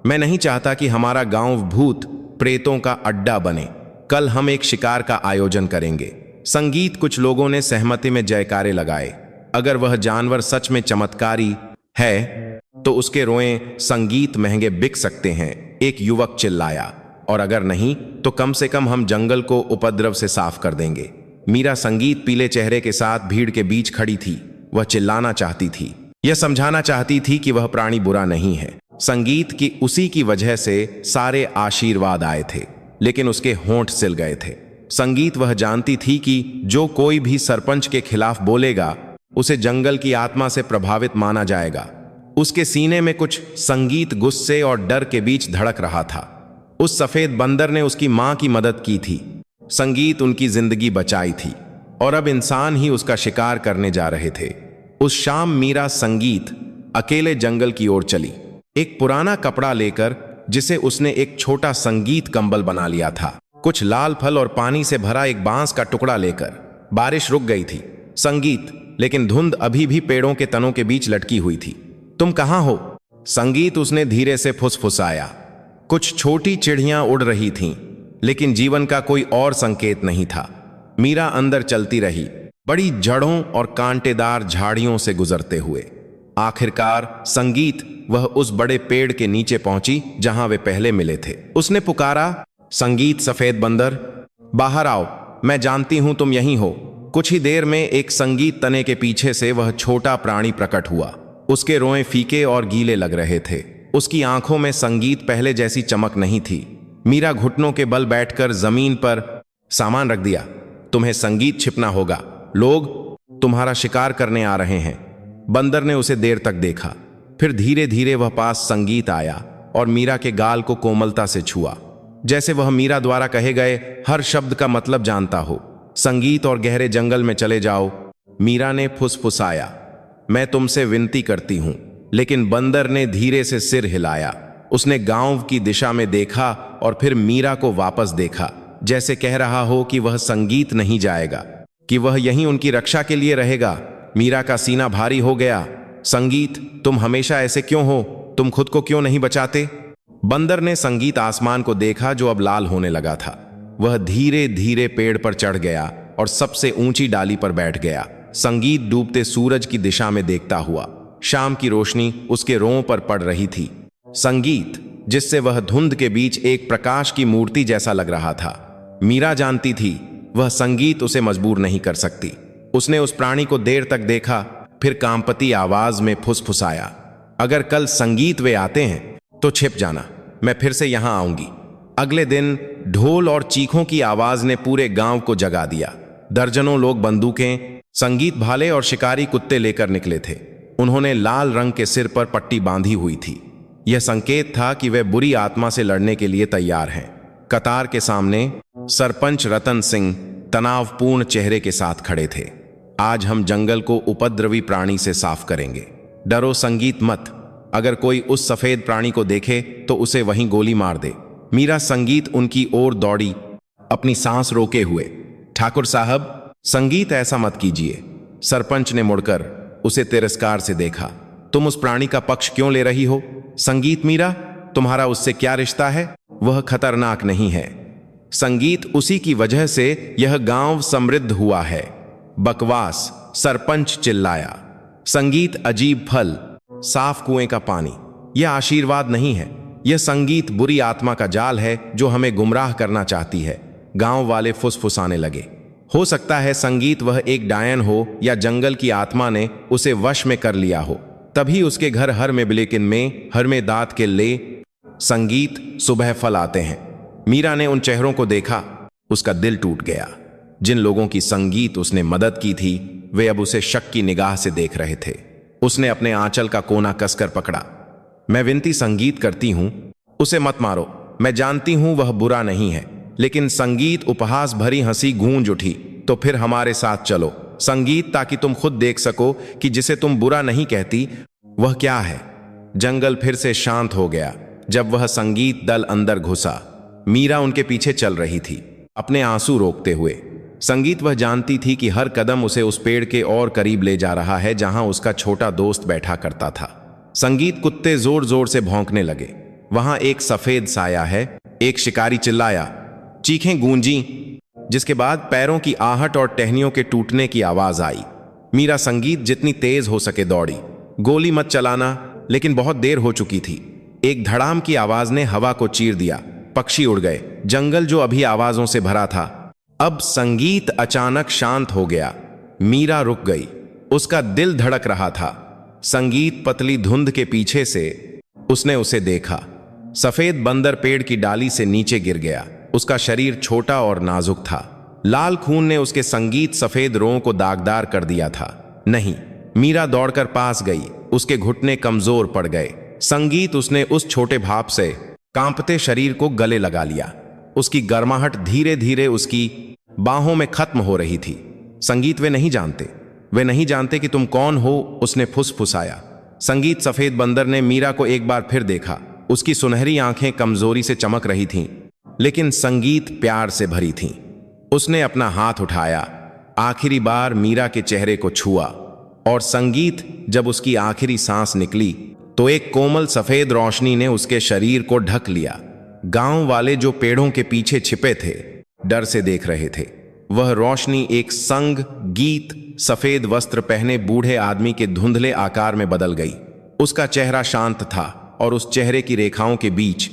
मैं नहीं चाहता कि हमारा गांव भूत प्रेतों का अड्डा बने। कल हम एक शिकार का आयोजन करेंगे। संगीत, कुछ लोगों ने सहमति में जयकारे लगाए। अगर वह जानवर सच में चमत्कारी है तो उसके रोए संगीत महंगे बिक सकते हैं, एक युवक चिल्लाया। और अगर नहीं तो कम से कम हम जंगल को उपद्रव से साफ कर देंगे। मीरा, संगीत पीले चेहरे के साथ भीड़ के बीच खड़ी थी। वह चिल्लाना चाहती थी, यह समझाना चाहती थी कि वह प्राणी बुरा नहीं है। संगीत की उसी की वजह से सारे आशीर्वाद आए थे, लेकिन उसके होंठ सिल गए थे। संगीत, वह जानती थी कि जो कोई भी सरपंच के खिलाफ बोलेगा उसे जंगल की आत्मा से प्रभावित माना जाएगा। उसके सीने में कुछ संगीत गुस्से और डर के बीच धड़क रहा था। उस सफेद बंदर ने उसकी मां की मदद की थी। संगीत उनकी जिंदगी बचाई थी और अब इंसान ही उसका शिकार करने जा रहे थे। उस शाम मीरा, संगीत अकेले जंगल की ओर चली, एक पुराना कपड़ा लेकर जिसे उसने एक छोटा संगीत कंबल बना लिया था, कुछ लाल फल और पानी से भरा एक बांस का टुकड़ा लेकर। बारिश रुक गई थी। संगीत, लेकिन धुंध अभी भी पेड़ों के तनों के बीच लटकी हुई थी। तुम कहां हो? संगीत, उसने धीरे से फुसफुसाया। कुछ छोटी चिड़ियां उड़ रही थीं, लेकिन जीवन का कोई और संकेत नहीं था। मीरा अंदर चलती रही, बड़ी जड़ों और कांटेदार झाड़ियों से गुजरते हुए। आखिरकार संगीत, वह उस बड़े पेड़ के नीचे पहुंची जहां वे पहले मिले थे। उसने पुकारा, संगीत, सफेद बंदर, बाहर आओ, मैं जानती हूं तुम यहीं हो। कुछ ही देर में एक संगीत तने के पीछे से वह छोटा प्राणी प्रकट हुआ। उसके रोए फीके और गीले लग रहे थे। उसकी आंखों में संगीत पहले जैसी चमक नहीं थी। मीरा घुटनों के बल बैठकर जमीन पर सामान रख दिया। तुम्हें संगीत छिपना होगा, लोग तुम्हारा शिकार करने आ रहे हैं। बंदर ने उसे देर तक देखा, फिर धीरे धीरे वह पास संगीत आया और मीरा के गाल को कोमलता से छुआ, जैसे वह मीरा द्वारा कहे गए हर शब्द का मतलब जानता हो। संगीत, और गहरे जंगल में चले जाओ। मीरा ने फुसफुसाया, मैं तुमसे विनती करती हूं। लेकिन बंदर ने धीरे से सिर हिलाया। उसने गांव की दिशा में देखा और फिर मीरा को वापस देखा, जैसे कह रहा हो कि वह संगीत नहीं जाएगा, कि वह यहीं उनकी रक्षा के लिए रहेगा। मीरा का सीना भारी हो गया। संगीत, तुम हमेशा ऐसे क्यों हो? तुम खुद को क्यों नहीं बचाते? बंदर ने संगीत आसमान को देखा जो अब लाल होने लगा था। वह धीरे धीरे पेड़ पर चढ़ गया और सबसे ऊंची डाली पर बैठ गया। संगीत डूबते सूरज की दिशा में देखता हुआ। शाम की रोशनी उसके रोंव पर पड़ रही थी। संगीत, जिससे वह धुंध के बीच एक प्रकाश की मूर्ति जैसा लग रहा था। मीरा जानती थी वह संगीत उसे मजबूर नहीं कर सकती। उसने उस प्राणी को देर तक देखा, फिर कांपती आवाज में फुसफुसाया, अगर कल संगीत वे आते हैं तो छिप जाना, मैं फिर से यहां आऊंगी। अगले दिन ढोल और चीखों की आवाज ने पूरे गांव को जगा दिया। दर्जनों लोग बंदूकें, संगीत भाले और शिकारी कुत्ते लेकर निकले थे। उन्होंने लाल रंग के सिर पर पट्टी बांधी हुई थी। यह संकेत था कि वे बुरी आत्मा से लड़ने के लिए तैयार हैं। कतार के सामने सरपंच रतन सिंह तनावपूर्ण चेहरे के साथ खड़े थे। आज हम जंगल को उपद्रवी प्राणी से साफ करेंगे। डरो संगीत मत। अगर कोई उस सफेद प्राणी को देखे तो उसे वहीं गोली मार दे। मीरा, संगीत उनकी ओर दौड़ी, अपनी सांस रोके हुए। ठाकुर साहब, संगीत ऐसा मत कीजिए। सरपंच ने मुड़कर उसे तिरस्कार से देखा। तुम उस प्राणी का पक्ष क्यों ले रही हो? संगीत, मीरा, तुम्हारा उससे क्या रिश्ता है? वह खतरनाक नहीं है। संगीत, उसी की वजह से यह गांव समृद्ध हुआ है। बकवास, सरपंच चिल्लाया। संगीत, अजीब फल, साफ कुएं का पानी। यह आशीर्वाद नहीं है, यह संगीत बुरी आत्मा का जाल है जो हमें गुमराह करना चाहती है। गांव वाले फुसफुसाने लगे। हो सकता है संगीत वह एक डायन हो या जंगल की आत्मा ने उसे वश में कर लिया हो, तभी उसके घर हर में बिलेकिन में हर में दांत के ले संगीत सुबह फल आते हैं। मीरा ने उन चेहरों को देखा, उसका दिल टूट गया। जिन लोगों की संगीत उसने मदद की थी वे अब उसे शक की निगाह से देख रहे थे। उसने अपने आंचल का कोना कसकर पकड़ा। मैं विनती संगीत करती हूं, उसे मत मारो। मैं जानती हूं वह बुरा नहीं है, लेकिन संगीत उपहास भरी हंसी गूंज उठी। तो फिर हमारे साथ चलो संगीत, ताकि तुम खुद देख सको कि जिसे तुम बुरा नहीं कहती वह क्या है। जंगल फिर से शांत हो गया जब वह संगीत दल अंदर घुसा। मीरा उनके पीछे चल रही थी, अपने आंसू रोकते हुए। संगीत वह जानती थी कि हर कदम उसे उस पेड़ के और करीब ले जा रहा है जहां उसका छोटा दोस्त बैठा करता था। संगीत कुत्ते जोर जोर से भौंकने लगे। वहां एक सफेद साया है। एक शिकारी चिल्लाया, चीखें गूंजी, जिसके बाद पैरों की आहट और टहनियों के टूटने की आवाज आई। मीरा संगीत जितनी तेज हो सके दौड़ी। गोली मत चलाना, लेकिन बहुत देर हो चुकी थी। एक धड़ाम की आवाज ने हवा को चीर दिया। पक्षी उड़ गए। जंगल जो अभी आवाजों से भरा था, अब संगीत अचानक शांत हो गया। मीरा रुक गई, उसका दिल धड़क रहा था। संगीत पतली धुंध के पीछे से उसने उसे देखा। सफेद बंदर पेड़ की डाली से नीचे गिर गया। उसका शरीर छोटा और नाजुक था। लाल खून ने उसके संगीत सफेद रों को दागदार कर दिया था। नहीं, मीरा दौड़कर पास गई। उसके घुटने कमजोर पड़ गए। संगीत उसने उस छोटे भाप से कांपते शरीर को गले लगा लिया। उसकी गर्माहट धीरे धीरे उसकी बाहों में खत्म हो रही थी। संगीत, वे नहीं जानते कि तुम कौन हो, उसने फुसफुसाया। संगीत सफेद बंदर ने मीरा को एक बार फिर देखा। उसकी सुनहरी आंखें कमजोरी से चमक रही थीं, लेकिन संगीत प्यार से भरी थीं। उसने अपना हाथ उठाया, आखिरी बार मीरा के चेहरे को छुआ, और संगीत जब उसकी आखिरी सांस निकली तो एक कोमल सफेद रोशनी ने उसके शरीर को ढक लिया। गांव वाले जो पेड़ों के पीछे छिपे थे डर से देख रहे थे। वह रोशनी एक संग गीत सफेद वस्त्र पहने बूढ़े आदमी के धुंधले आकार में बदल गई। उसका चेहरा शांत था और उस चेहरे की रेखाओं के बीच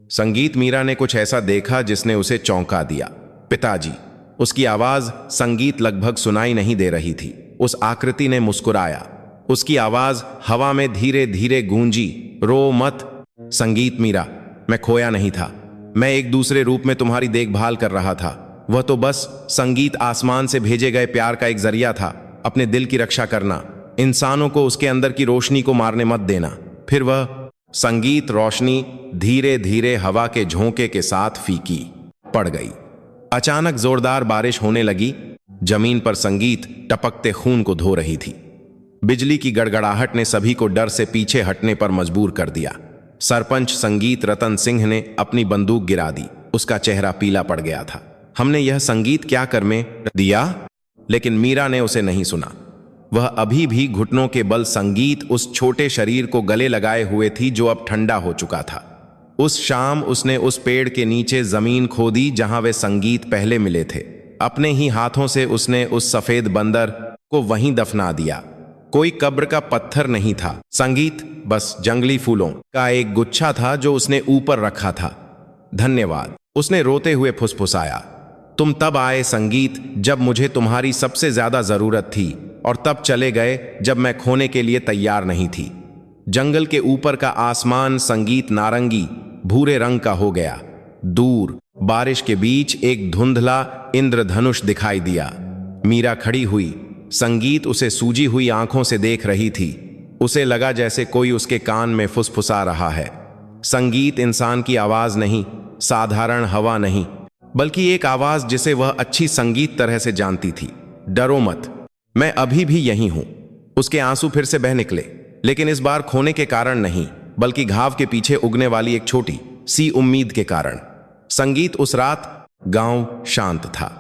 संगीत मीरा ने कुछ ऐसा देखा जिसने उसे चौंका दिया। पिताजी, उसकी आवाज संगीत लगभग सुनाई नहीं दे रही थी। उस आकृति ने मुस्कुराया। उसकी आवाज हवा में धीरे धीरे गूंजी, रो मत संगीत। मीरा, मैं खोया नहीं था। मैं एक दूसरे रूप में तुम्हारी देखभाल कर रहा था। वह तो बस संगीत आसमान से भेजे गए प्यार का एक जरिया था। अपने दिल की रक्षा करना, इंसानों को उसके अंदर की रोशनी को मारने मत देना। फिर वह संगीत रोशनी धीरे धीरे हवा के झोंके के साथ फीकी पड़ गई। अचानक जोरदार बारिश होने लगी। जमीन पर संगीत टपकते खून को धो रही थी। बिजली की गड़गड़ाहट ने सभी को डर से पीछे हटने पर मजबूर कर दिया। सरपंच संगीत रतन सिंह ने अपनी बंदूक गिरा दी। उसका चेहरा पीला पड़ गया था। हमने यह संगीत क्या कर में दिया? लेकिन मीरा ने उसे नहीं सुना। वह अभी भी घुटनों के बल संगीत उस छोटे शरीर को गले लगाए हुए थी जो अब ठंडा हो चुका था। उस शाम उसने उस पेड़ के नीचे जमीन खोदी जहां वे संगीत पहले मिले थे। अपने ही हाथों से उसने उस सफेद बंदर को वहीं दफना दिया। कोई कब्र का पत्थर नहीं था संगीत, बस जंगली फूलों का एक गुच्छा था जो उसने ऊपर रखा था। धन्यवाद, उसने रोते हुए फुसफुसाया। तुम तब आए संगीत जब मुझे तुम्हारी सबसे ज्यादा जरूरत थी, और तब चले गए जब मैं खोने के लिए तैयार नहीं थी। जंगल के ऊपर का आसमान संगीत नारंगी भूरे रंग का हो गया। दूर बारिश के बीच एक धुंधला इंद्रधनुष दिखाई दिया। मीरा खड़ी हुई। संगीत उसे सूजी हुई आंखों से देख रही थी। उसे लगा जैसे कोई उसके कान में फुसफुसा रहा है। संगीत इंसान की आवाज नहीं, साधारण हवा नहीं, बल्कि एक आवाज जिसे वह अच्छी संगीत तरह से जानती थी। डरो मत, मैं अभी भी यहीं हूं। उसके आंसू फिर से बह निकले, लेकिन इस बार खोने के कारण नहीं, बल्कि घाव के पीछे उगने वाली एक छोटी सी उम्मीद के कारण। संगीत उस रात गांव शांत था।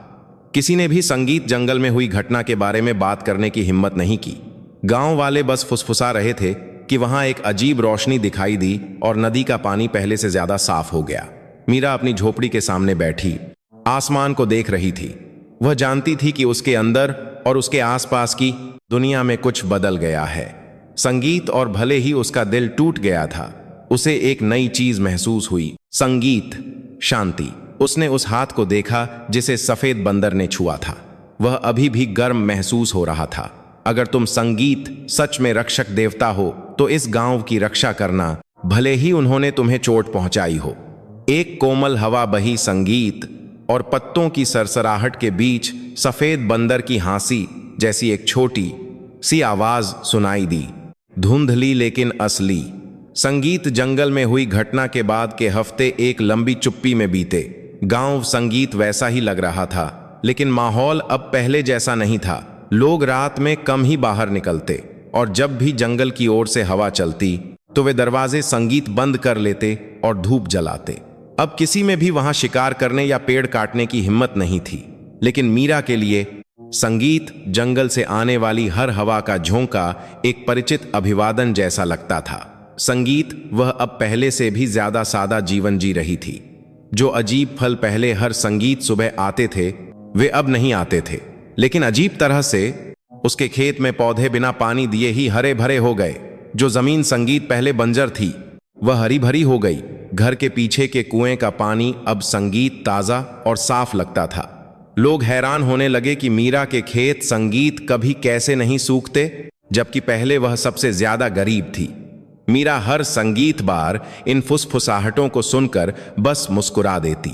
किसी ने भी संगीत जंगल में हुई घटना के बारे में बात करने की हिम्मत नहीं की। गांव वाले बस फुसफुसा रहे थे कि वहां एक अजीब रोशनी दिखाई दी और नदी का पानी पहले से ज्यादा साफ हो गया। मीरा अपनी झोपड़ी के सामने बैठी आसमान को देख रही थी। वह जानती थी कि उसके अंदर और उसके आसपास की दुनिया में कुछ बदल गया है। संगीत, और भले ही उसका दिल टूट गया था, उसे एक नई चीज महसूस हुई, संगीत, शांति। उसने उस हाथ को देखा जिसे सफेद बंदर ने छुआ था। वह अभी भी गर्म महसूस हो रहा था। अगर तुम संगीत सच में रक्षक देवता हो तो इस गांव की रक्षा करना, भले ही उन्होंने तुम्हें चोट पहुंचाई हो। एक कोमल हवा बही संगीत, और पत्तों की सरसराहट के बीच सफेद बंदर की हंसी जैसी एक छोटी सी आवाज सुनाई दी, धुंधली लेकिन असली। संगीत जंगल में हुई घटना के बाद के हफ्ते एक लंबी चुप्पी में बीते। गांव संगीत वैसा ही लग रहा था, लेकिन माहौल अब पहले जैसा नहीं था। लोग रात में कम ही बाहर निकलते, और जब भी जंगल की ओर से हवा चलती तो वे दरवाजे संगीत बंद कर लेते और धूप जलाते। अब किसी में भी वहां शिकार करने या पेड़ काटने की हिम्मत नहीं थी। लेकिन मीरा के लिए संगीत जंगल से आने वाली हर हवा का झोंका एक परिचित अभिवादन जैसा लगता था। संगीत, वह अब पहले से भी ज्यादा सादा जीवन जी रही थी। जो अजीब फल पहले हर संगीत सुबह आते थे, वे अब नहीं आते थे। लेकिन अजीब तरह से उसके खेत में पौधे बिना पानी दिए ही हरे भरे हो गए। जो जमीन संगीत पहले बंजर थी, वह हरी भरी हो गई। घर के पीछे के कुएं का पानी अब संगीत ताजा और साफ लगता था। लोग हैरान होने लगे कि मीरा के खेत संगीत कभी कैसे नहीं सूखते, जबकि पहले वह सबसे ज्यादा गरीब थी। मीरा हर संगीत बार इन फुसफुसाहटों को सुनकर बस मुस्कुरा देती।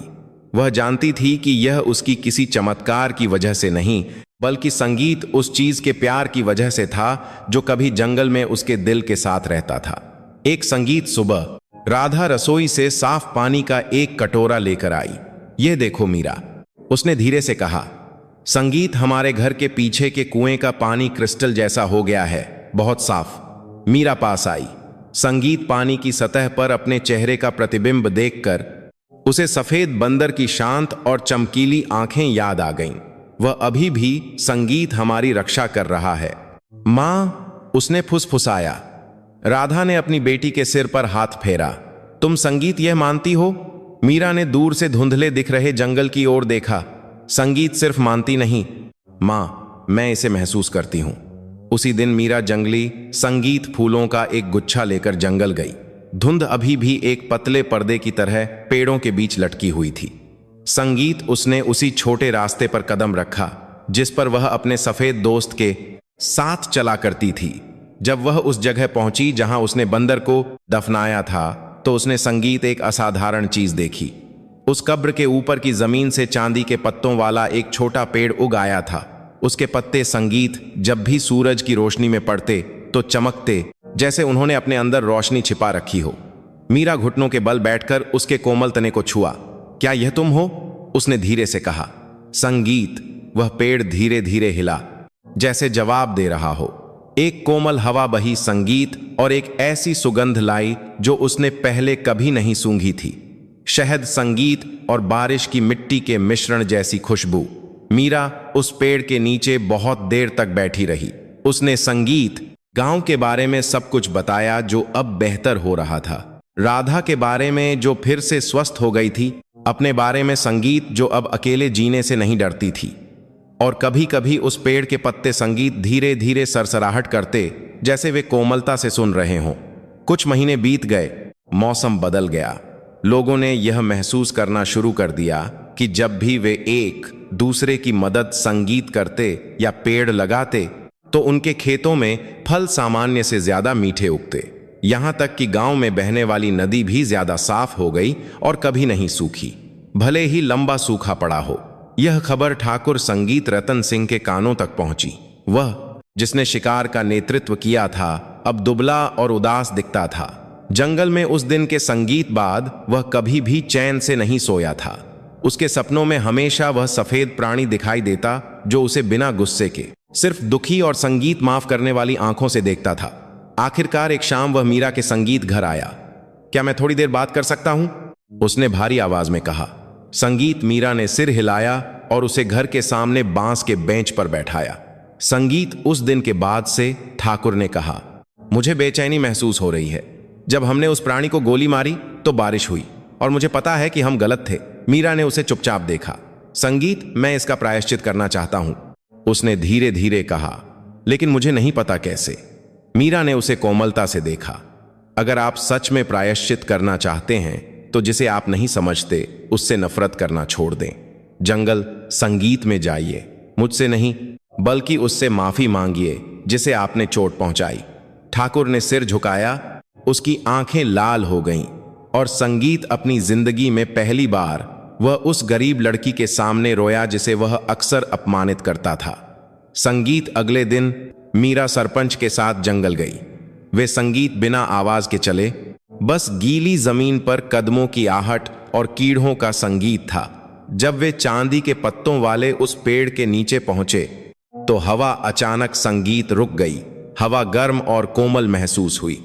वह जानती थी कि यह उसकी किसी चमत्कार की वजह से नहीं, बल्कि संगीत उस चीज के प्यार की वजह से था जो कभी जंगल में उसके दिल के साथ रहता था। एक संगीत सुबह राधा रसोई से साफ पानी का एक कटोरा लेकर आई। यह देखो मीरा, उसने धीरे से कहा। संगीत, हमारे घर के पीछे के कुएं का पानी क्रिस्टल जैसा हो गया है, बहुत साफ। मीरा पास आई। संगीत पानी की सतह पर अपने चेहरे का प्रतिबिंब देखकर उसे सफेद बंदर की शांत और चमकीली आंखें याद आ गईं। वह अभी भी संगीत हमारी रक्षा कर रहा है। मां, उसने फुसफुसाया। राधा ने अपनी बेटी के सिर पर हाथ फेरा। तुम संगीत यह मानती हो? मीरा ने दूर से धुंधले दिख रहे जंगल की ओर देखा। संगीत सिर्फ मानती नहीं मां, मैं इसे महसूस करती हूं। उसी दिन मीरा जंगली संगीत फूलों का एक गुच्छा लेकर जंगल गई। धुंध अभी भी एक पतले पर्दे की तरह पेड़ों के बीच लटकी हुई थी। संगीत, उसने उसी छोटे रास्ते पर कदम रखा जिस पर वह अपने सफेद दोस्त के साथ चला करती थी। जब वह उस जगह पहुंची जहां उसने बंदर को दफनाया था, तो उसने संगीत एक असाधारण चीज देखी। उस कब्र के ऊपर की जमीन से चांदी के पत्तों वाला एक छोटा पेड़ उग आया था। उसके पत्ते संगीत जब भी सूरज की रोशनी में पड़ते तो चमकते, जैसे उन्होंने अपने अंदर रोशनी छिपा रखी हो। मीरा घुटनों के बल बैठकर उसके कोमल तने को छुआ। क्या यह तुम हो? उसने धीरे से कहा। संगीत, वह पेड़ धीरे धीरे हिला, जैसे जवाब दे रहा हो। एक कोमल हवा बही संगीत और एक ऐसी सुगंध लाई जो उसने पहले कभी नहीं सूंघी थी। शहद, संगीत और बारिश की मिट्टी के मिश्रण जैसी खुशबू। मीरा उस पेड़ के नीचे बहुत देर तक बैठी रही। उसने संगीत गांव के बारे में सब कुछ बताया जो अब बेहतर हो रहा था। राधा के बारे में जो फिर से स्वस्थ हो गई थी, अपने बारे में संगीत जो अब अकेले जीने से नहीं डरती थी। और कभी कभी उस पेड़ के पत्ते संगीत धीरे धीरे सरसराहट करते, जैसे वे कोमलता से सुन रहे हों। कुछ महीने बीत गए, मौसम बदल गया। लोगों ने यह महसूस करना शुरू कर दिया कि जब भी वे एक दूसरे की मदद संगीत करते या पेड़ लगाते, तो उनके खेतों में फल सामान्य से ज्यादा मीठे उगते। यहां तक कि गांव में बहने वाली नदी भी ज्यादा साफ हो गई और कभी नहीं सूखी, भले ही लंबा सूखा पड़ा हो। यह खबर ठाकुर संगीत रतन सिंह के कानों तक पहुंची। वह, जिसने शिकार का नेतृत्व किया था, अब दुबला और उदास दिखता था। जंगल में उस दिन के संगीत बाद वह कभी भी चैन से नहीं सोया था। उसके सपनों में हमेशा वह सफेद प्राणी दिखाई देता जो उसे बिना गुस्से के सिर्फ दुखी और संगीत माफ करने वाली आंखों से देखता था। आखिरकार एक शाम वह मीरा के संगीत घर आया। क्या मैं थोड़ी देर बात कर सकता हूं? उसने भारी आवाज में कहा। संगीत, मीरा ने सिर हिलाया और उसे घर के सामने बांस के बेंच पर बैठाया। संगीत, उस दिन के बाद से, ठाकुर ने कहा, मुझे बेचैनी महसूस हो रही है। जब हमने उस प्राणी को गोली मारी तो बारिश हुई और मुझे पता है कि हम गलत थे। मीरा ने उसे चुपचाप देखा। संगीत, मैं इसका प्रायश्चित करना चाहता हूं, उसने धीरे धीरे कहा, लेकिन मुझे नहीं पता कैसे। मीरा ने उसे कोमलता से देखा। अगर आप सच में प्रायश्चित करना चाहते हैं तो जिसे आप नहीं समझते उससे नफरत करना छोड़ दें। जंगल संगीत में जाइए, मुझसे नहीं बल्कि उससे माफी मांगिए जिसे आपने चोट पहुंचाई। ठाकुर ने सिर झुकाया, उसकी आंखें लाल हो गईं और संगीत अपनी जिंदगी में पहली बार वह उस गरीब लड़की के सामने रोया जिसे वह अक्सर अपमानित करता था। संगीत अगले दिन मीरा सरपंच के साथ जंगल गई। वे संगीत बिना आवाज के चले, बस गीली जमीन पर कदमों की आहट और कीड़ों का संगीत था। जब वे चांदी के पत्तों वाले उस पेड़ के नीचे पहुंचे तो हवा अचानक संगीत रुक गई। हवा गर्म और कोमल महसूस हुई।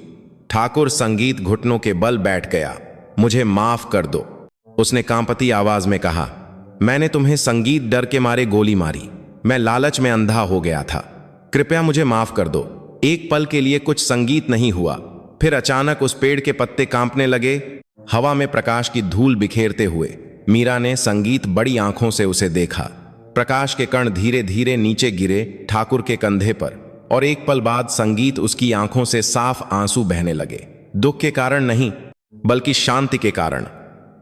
ठाकुर संगीत घुटनों के बल बैठ गया। मुझे माफ कर दो, उसने कांपती आवाज में कहा। मैंने तुम्हें संगीत डर के मारे गोली मारी। मैं लालच में अंधा हो गया था। कृपया मुझे माफ कर दो। एक पल के लिए कुछ संगीत नहीं हुआ, फिर अचानक उस पेड़ के पत्ते कांपने लगे, हवा में प्रकाश की धूल बिखेरते हुए। मीरा ने संगीत बड़ी आंखों से उसे देखा। प्रकाश के कण धीरे धीरे नीचे गिरे ठाकुर के कंधे पर, और एक पल बाद संगीत उसकी आंखों से साफ आंसू बहने लगे। दुख के कारण नहीं बल्कि शांति के कारण।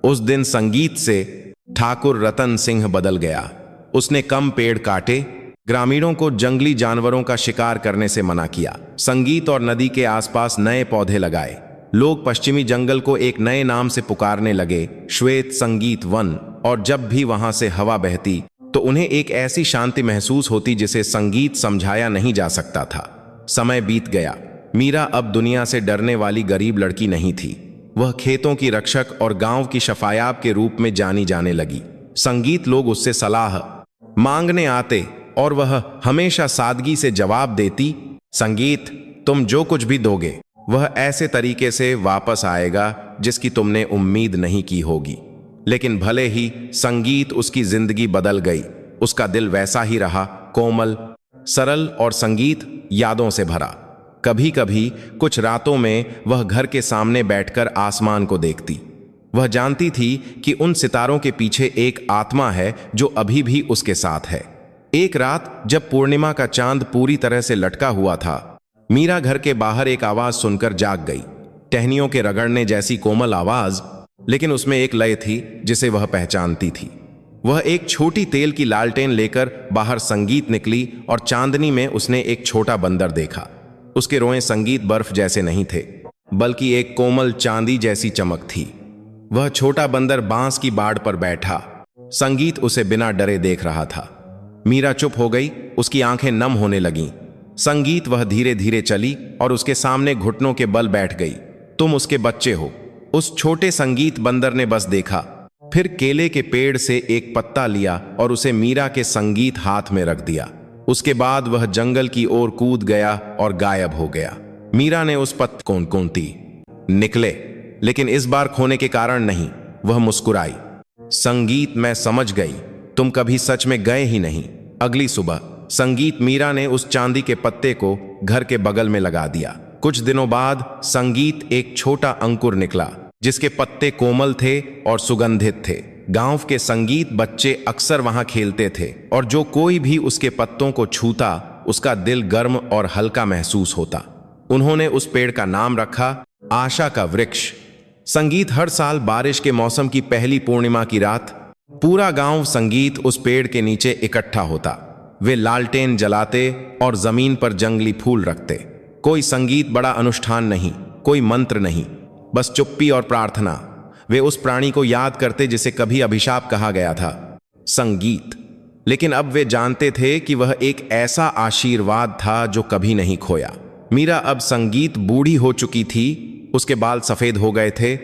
उस दिन संगीत से ठाकुर रतन सिंह बदल गया। उसने कम पेड़ काटे, ग्रामीणों को जंगली जानवरों का शिकार करने से मना किया, संगीत और नदी के आसपास नए पौधे लगाए। लोग पश्चिमी जंगल को एक नए नाम से पुकारने लगे, श्वेत संगीत वन। और जब भी वहां से हवा बहती तो उन्हें एक ऐसी शांति महसूस होती जिसे संगीत समझाया नहीं जा सकता था। समय बीत गया। मीरा अब दुनिया से डरने वाली गरीब लड़की नहीं थी। वह खेतों की रक्षक और गांव की शफायाब के रूप में जानी जाने लगी। संगीत लोग उससे सलाह मांगने आते और वह हमेशा सादगी से जवाब देती, संगीत, तुम जो कुछ भी दोगे वह ऐसे तरीके से वापस आएगा जिसकी तुमने उम्मीद नहीं की होगी। लेकिन भले ही संगीत उसकी जिंदगी बदल गई, उसका दिल वैसा ही रहा, कोमल, सरल और संगीत यादों से भरा। कभी कभी कुछ रातों में वह घर के सामने बैठकर आसमान को देखती। वह जानती थी कि उन सितारों के पीछे एक आत्मा है जो अभी भी उसके साथ है। एक रात जब पूर्णिमा का चांद पूरी तरह से लटका हुआ था, मीरा घर के बाहर एक आवाज सुनकर जाग गई। टहनियों के रगड़ने जैसी कोमल आवाज, लेकिन उसमें एक लय थी जिसे वह पहचानती थी। वह एक छोटी तेल की लालटेन लेकर बाहर संगीत निकली और चांदनी में उसने एक छोटा बंदर देखा। उसके रोए संगीत बर्फ जैसे नहीं थे बल्कि एक कोमल चांदी जैसी चमक थी। वह छोटा बंदर बांस की बाड़ पर बैठा, संगीत उसे बिना डरे देख रहा था। मीरा चुप हो गई, उसकी आंखें नम होने लगीं। संगीत वह धीरे धीरे चली और उसके सामने घुटनों के बल बैठ गई। तुम उसके बच्चे हो, उस छोटे संगीत बंदर ने बस देखा, फिर केले के पेड़ से एक पत्ता लिया और उसे मीरा के संगीत हाथ में रख दिया। उसके बाद वह जंगल की ओर कूद गया और गायब हो गया। मीरा ने उस पत्ते को कौनती निकले, लेकिन इस बार खोने के कारण नहीं। वह मुस्कुराई, संगीत, मैं समझ गई, तुम कभी सच में गए ही नहीं। अगली सुबह संगीत मीरा ने उस चांदी के पत्ते को घर के बगल में लगा दिया। कुछ दिनों बाद संगीत एक छोटा अंकुर निकला जिसके पत्ते कोमल थे और सुगंधित थे। गांव के संगीत बच्चे अक्सर वहां खेलते थे और जो कोई भी उसके पत्तों को छूता उसका दिल गर्म और हल्का महसूस होता। उन्होंने उस पेड़ का नाम रखा आशा का वृक्ष। संगीत हर साल बारिश के मौसम की पहली पूर्णिमा की रात पूरा गांव संगीत उस पेड़ के नीचे इकट्ठा होता। वे लालटेन जलाते और जमीन पर जंगली फूल रखते। कोई संगीत बड़ा अनुष्ठान नहीं, कोई मंत्र नहीं, बस चुप्पी और प्रार्थना। वे उस प्राणी को याद करते जिसे कभी अभिशाप कहा गया था, संगीत। लेकिन अब वे जानते थे कि वह एक ऐसा आशीर्वाद था जो कभी नहीं खोया। मीरा अब संगीत बूढ़ी हो चुकी थी, उसके बाल सफेद हो गए थे,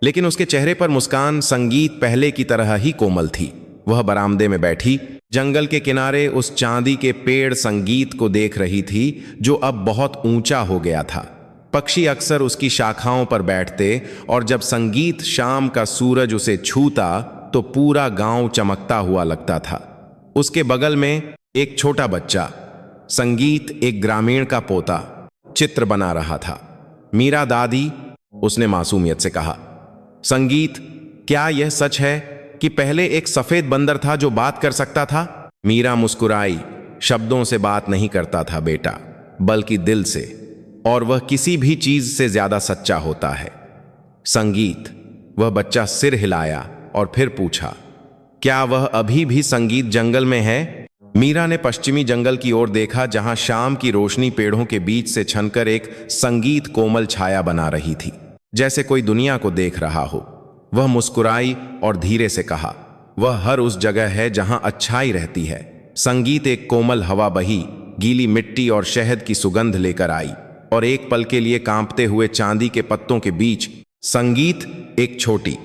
लेकिन उसके चेहरे पर मुस्कान संगीत पहले की तरह ही कोमल थी। वह बरामदे में बैठी जंगल के किनारे उस चांदी के पेड़ संगीत को देख रही थी जो अब बहुत ऊंचा हो गया था। पक्षी अक्सर उसकी शाखाओं पर बैठते और जब संगीत शाम का सूरज उसे छूता तो पूरा गांव चमकता हुआ लगता था। उसके बगल में एक छोटा बच्चा, संगीत एक ग्रामीण का पोता, चित्र बना रहा था। मीरा दादी, उसने मासूमियत से कहा। संगीत, क्या यह सच है कि पहले एक सफेद बंदर था जो बात कर सकता था? मीरा मुस्कुराई। शब्दों से बात नहीं करता था बेटा, बल्कि दिल से। और वह किसी भी चीज से ज्यादा सच्चा होता है। संगीत। वह बच्चा सिर हिलाया और फिर पूछा, क्या वह अभी भी संगीत जंगल में है? मीरा ने पश्चिमी जंगल की ओर देखा, जहां शाम की रोशनी पेड़ों के बीच से छनकर एक संगीत कोमल छाया बना रही थी, जैसे कोई दुनिया को देख रहा हो। वह मुस्कुराई और धीरे से कहा, वह हर उस जगह है जहां अच्छाई रहती है। संगीत। एक कोमल हवा बही, गीली मिट्टी और शहद की सुगंध लेकर आई, और एक पल के लिए कांपते हुए चांदी के पत्तों के बीच संगीत एक छोटी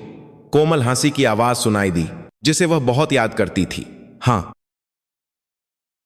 कोमल हंसी की आवाज सुनाई दी, जिसे वह बहुत याद करती थी। हाँ,